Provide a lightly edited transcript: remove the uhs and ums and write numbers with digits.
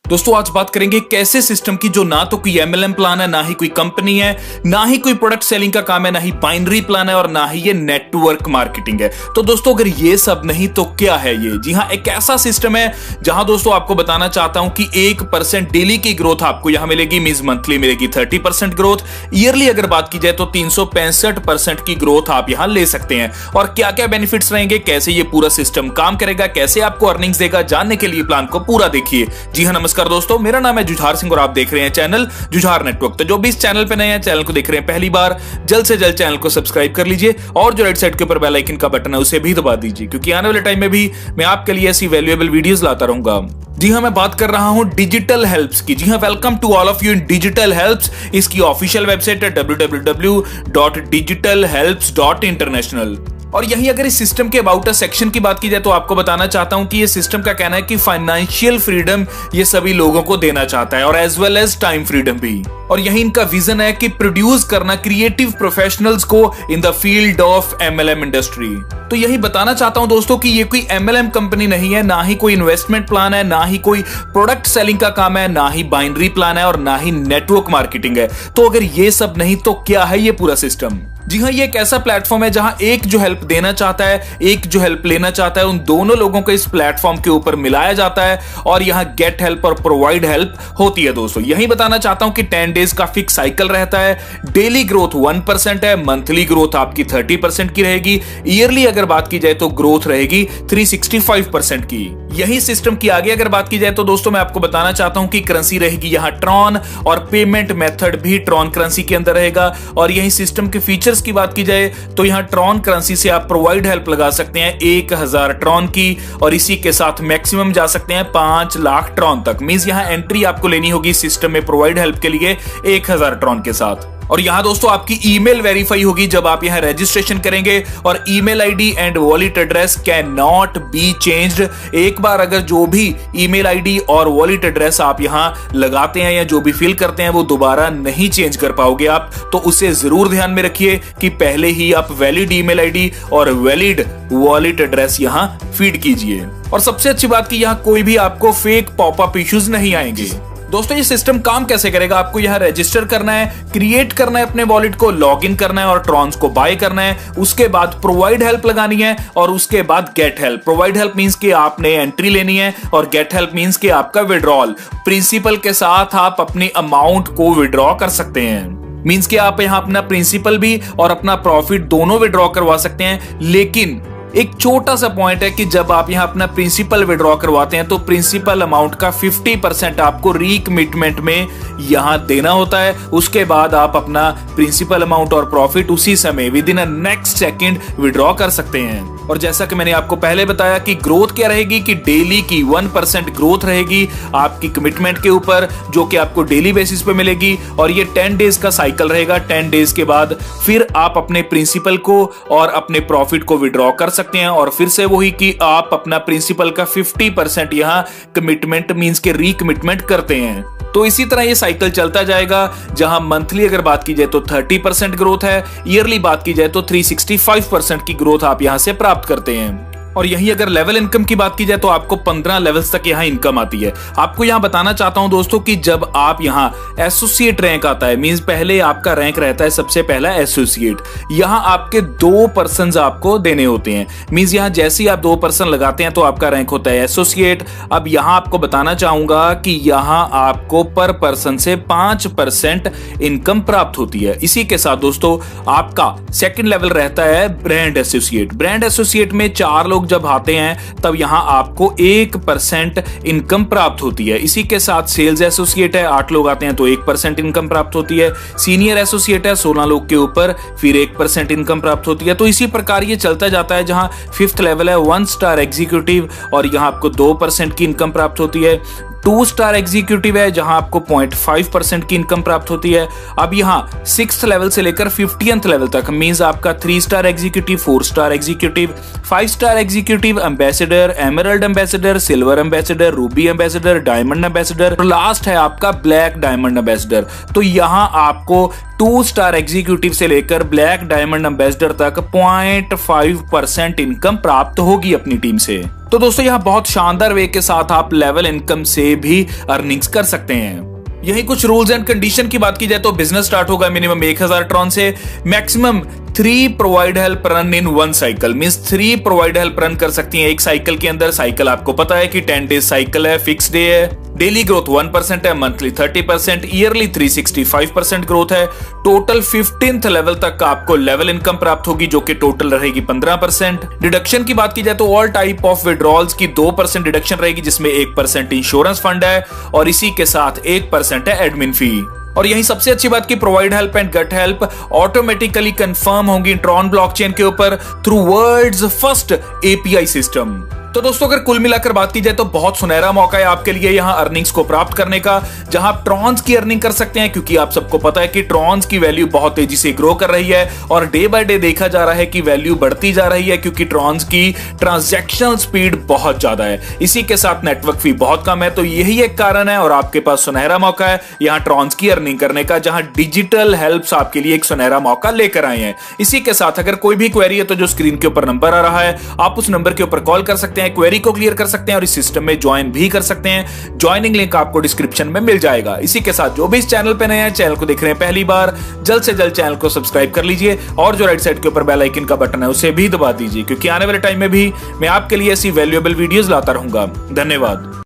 दोस्तों आज बात करेंगे कैसे सिस्टम की जो ना तो कोई एमएलएम प्लान है, ना ही कोई कंपनी है, ना ही कोई प्रोडक्ट सेलिंग का काम है, ना ही बाइनरी प्लान है और ना ही ये नेटवर्क मार्केटिंग है। तो दोस्तों अगर ये सब नहीं तो क्या है ये? जी हाँ, एक ऐसा सिस्टम है जहां दोस्तों आपको बताना चाहता हूं कि 1% डेली की ग्रोथ आपको यहां मिलेगी, मींस मंथली मिलेगी 30% ग्रोथ। ईयरली अगर बात की जाए तो 365% की ग्रोथ आप यहां ले सकते हैं। और क्या क्या बेनिफिट्स रहेंगे, कैसे ये पूरा सिस्टम काम करेगा, कैसे आपको अर्निंग्स देगा, जानने के लिए प्लान को पूरा देखिए। जी हाँ, नमस्कार दोस्तों, मेरा नाम है जुझार सिंह और आप देख रहे हैं चैनल जुझार नेटवर्क। तो जो भी इस चैनल पे नए हैं, चैनल को देख रहे हैं पहली बार, जल्द से जल्द चैनल को सब्सक्राइब कर लीजिए और जो राइट साइड के ऊपर बेल आइकन का बटन है उसे भी दबा दीजिए, क्योंकि आने वाले टाइम में भी मैं आपके लिए ऐसी वैल्यूएबल वीडियोस लाता रहूंगा। जी हाँ, मैं बात कर रहा हूं डिजिटल हेल्प्स की। जी हाँ, welcome to all of you in Digital Helps. इसकी ऑफिशियल वेबसाइट है www.digitalhelps.international। और यही अगर इस सिस्टम के अबाउट अस सेक्शन की बात की जाए तो आपको बताना चाहता हूं कि ये सिस्टम का कहना है कि फाइनेंशियल फ्रीडम ये सभी लोगों को देना चाहता है और as well as time freedom भी। और यही इनका विजन है कि प्रोड्यूस करना क्रिएटिव प्रोफेशनल्स को in the field of MLM industry. तो यही बताना चाहता हूं दोस्तों कि ये कोई एमएलएम कंपनी नहीं है, ना ही कोई इन्वेस्टमेंट प्लान है, ना ही कोई प्रोडक्ट सेलिंग का काम है, ना ही बाइनरी प्लान है और ना ही नेटवर्क मार्केटिंग है। तो अगर ये सब नहीं तो क्या है ये पूरा सिस्टम? जी हाँ, ये एक ऐसा प्लेटफॉर्म है जहां एक जो हेल्प देना चाहता है, एक जो हेल्प लेना चाहता है, उन दोनों लोगों को इस प्लेटफॉर्म के ऊपर मिलाया जाता है और यहां गेट हेल्प और प्रोवाइड हेल्प होती है। दोस्तों यही बताना चाहता हूं कि 10 डेज का फिक्स साइकिल रहता है, डेली ग्रोथ 1% है, मंथली ग्रोथ आपकी 30% की रहेगी, ईयरली अगर बात की जाए तो ग्रोथ रहेगी 365% की। यही सिस्टम की आगे अगर बात की जाए तो दोस्तों मैं आपको बताना चाहता हूं कि करेंसी रहेगी यहां ट्रॉन और पेमेंट मेथड भी ट्रॉन करेंसी के अंदर रहेगा। और यही सिस्टम के फीचर्स की बात की जाए तो यहां ट्रॉन करेंसी से आप प्रोवाइड हेल्प लगा सकते हैं 1000 ट्रॉन की, और इसी के साथ मैक्सिमम जा सकते हैं 5 लाख ट्रॉन तक। मींस यहां एंट्री आपको लेनी होगी सिस्टम में प्रोवाइड हेल्प के लिए 1000 ट्रॉन के साथ। और यहां दोस्तों आपकी ईमेल वेरीफाई होगी जब आप यहां रजिस्ट्रेशन करेंगे, और email ID and wallet address can not be changed. एक बार अगर जो भी ईमेल आईडी और वॉलेट एड्रेस आप यहां लगाते हैं या जो भी फिल करते हैं वो दोबारा नहीं चेंज कर पाओगे आप, तो उसे जरूर ध्यान में रखिए कि पहले ही आप वैलिड ईमेल आईडी और वैलिड वॉलेट एड्रेस यहां फीड कीजिए। और सबसे अच्छी बात कि यहां कोई भी आपको फेक पॉपअप इश्यूज नहीं आएंगे। दोस्तों ये सिस्टम काम कैसे करेगा? आपको यहां रजिस्टर करना है, क्रिएट करना है अपने वॉलेट को, लॉग इन करना है और ट्रॉन्स को बाय करना है। उसके बाद प्रोवाइड हेल्प लगानी है और उसके बाद get help. Provide help means कि आपने एंट्री लेनी है और गेट हेल्प मींस कि आपका विड्रॉल। प्रिंसिपल के साथ आप अपनी अमाउंट को विड्रॉ कर सकते हैं। मींस कि आप यहां अपना प्रिंसिपल भी और अपना प्रॉफिट दोनों विड्रॉ करवा सकते हैं। लेकिन एक छोटा सा पॉइंट है कि जब आप यहां अपना प्रिंसिपल विड्रॉ करवाते हैं तो प्रिंसिपल अमाउंट का 50% आपको रीकमिटमेंट में यहां देना होता है। उसके बाद आप अपना प्रिंसिपल अमाउंट और प्रॉफिट उसी समय with in a next second withdraw कर सकते हैं। और जैसा कि मैंने आपको पहले बताया कि ग्रोथ क्या रहेगी, कि डेली की 1% ग्रोथ रहेगी आपकी कमिटमेंट के ऊपर, जो कि आपको डेली बेसिस पे मिलेगी। और ये 10 डेज का साइकिल रहेगा। 10 डेज के बाद फिर आप अपने प्रिंसिपल को और अपने प्रॉफिट को विड्रॉ कर सकते हैं, और फिर से वही कि आप अपना प्रिंसिपल का 50% यहां कमिटमेंट मींस के रीकमिटमेंट करते हैं। तो इसी तरह ये साइकिल चलता जाएगा, जहां मंथली अगर बात की जाए तो 30% ग्रोथ है, ईयरली बात की जाए तो 365% की ग्रोथ आप यहां से प्राप्त करते हैं। और यही अगर लेवल इनकम की बात की जाए तो आपको 15 लेवल्स तक यहाँ इनकम आती है। आपको यहाँ बताना चाहता हूं दोस्तों कि जब आप यहाँ एसोसिएट रैंक आता है, मींस पहले आपका रैंक रहता है सबसे पहला एसोसिएट। यहाँ आपके 2 पर्सन आपको देने होते हैं। मींस यहाँ जैसे ही आप 2 पर्सन लगाते हैं तो आपका रैंक होता है एसोसिएट। अब यहाँ आपको बताना चाहूंगा कि यहाँ आपको पर पर्सन से 5% इनकम प्राप्त होती है। इसी के साथ दोस्तों आपका सेकेंड लेवल रहता है ब्रांड एसोसिएट। ब्रांड एसोसिएट में 4 लोग जब आते हैं तब यहां आपको 1% इनकम प्राप्त होती है। इसी के साथ सेल्स एसोसिएट है, 8 लोग आते हैं तो 1% इनकम प्राप्त होती है। सीनियर एसोसिएट है, 16 लोग के ऊपर फिर 1% इनकम प्राप्त होती है। तो इसी प्रकार ये चलता जाता है, जहां 5th लेवल है 1 स्टार एग्जीक्यूटिव, और यहां आपको 2% की इनकम प्राप्त होती है। 2 स्टार एग्जीक्यूटिव है जहां आपको 0.5% की इनकम प्राप्त होती है। अब यहां 6th लेवल से लेकर 50th लेवल तक मींस आपका 3 star executive, 4 star executive, 5 star executive, ambassador, emerald ambassador, silver ambassador, Ruby ambassador, diamond ambassador, और लास्ट है आपका ब्लैक डायमंड एम्बेसडर। तो यहां आपको 2 स्टार एग्जीक्यूटिव से लेकर ब्लैक डायमंड एम्बेसडर तक 0.5% इनकम प्राप्त होगी अपनी टीम से। तो दोस्तों यहाँ बहुत शानदार वे के साथ आप लेवल इनकम से भी अर्निंग्स कर सकते हैं। यही कुछ रूल्स एंड कंडीशन की बात की जाए तो बिजनेस स्टार्ट होगा मिनिमम 1000 ट्रॉन से, maximum 3 provide help run in 1 cycle, means 3 provide help run कर सकती हैं एक साइकिल के अंदर। साइकिल आपको पता है कि 10 डेज साइकिल है, फिक्स डे है। डेली ग्रोथ 1% है, मंथली 30%, ईयरली 365% ग्रोथ है। टोटल 15th लेवल तक आपको लेवल इनकम प्राप्त होगी जो कि टोटल रहेगी 15%। डिडक्शन की बात की जाए तो ऑल टाइप ऑफ विड्रॉल्स की 2% डिडक्शन रहेगी, जिसमें 1% इंश्योरेंस फंड है और इसी के साथ 1% है एडमिन फी। और यही सबसे अच्छी बात की provide help and get help automatically confirm होंगी ट्रॉन ब्लॉकचेन के ऊपर through world's first API system. तो दोस्तों अगर कुल मिलाकर बात की जाए तो बहुत सुनहरा मौका है आपके लिए यहां अर्निंग्स को प्राप्त करने का, जहां आप ट्रॉन्स की अर्निंग कर सकते हैं, क्योंकि आप सबको पता है कि ट्रॉन्स की वैल्यू बहुत तेजी से ग्रो कर रही है और डे बाय डे देखा जा रहा है कि वैल्यू बढ़ती जा रही है, क्योंकि ट्रॉन्स की ट्रांजैक्शनल स्पीड बहुत ज्यादा है। इसी के साथ नेटवर्क फी बहुत कम है, तो यही एक कारण है और आपके पास सुनहरा मौका है यहां ट्रॉन्स की अर्निंग करने का, जहां डिजिटल हेल्प्स आपके लिए एक सुनहरा मौका लेकर आए हैं। इसी के साथ अगर कोई भी क्वेरी है तो जो स्क्रीन के ऊपर नंबर आ रहा है आप उस नंबर के ऊपर कॉल कर सकते हैं, क्वेरी को क्लियर कर सकते हैं और इस सिस्टम में ज्वाइन भी कर सकते हैं। ज्वाइनिंग लिंक आपको डिस्क्रिप्शन में मिल जाएगा। इसी के साथ जो भी इस चैनल पे नए हैं, चैनल को देख रहे हैं पहली बार, जल्द से जल्द चैनल को सब्सक्राइब कर लीजिए और जो राइट साइड के ऊपर बेल आइकन का बटन है उसे भी दबा दीजिए, क्योंकि आने वाले टाइम में भी मैं आपके लिए ऐसी वैल्यूएबल वीडियोस लाता रहूंगा। धन्यवाद।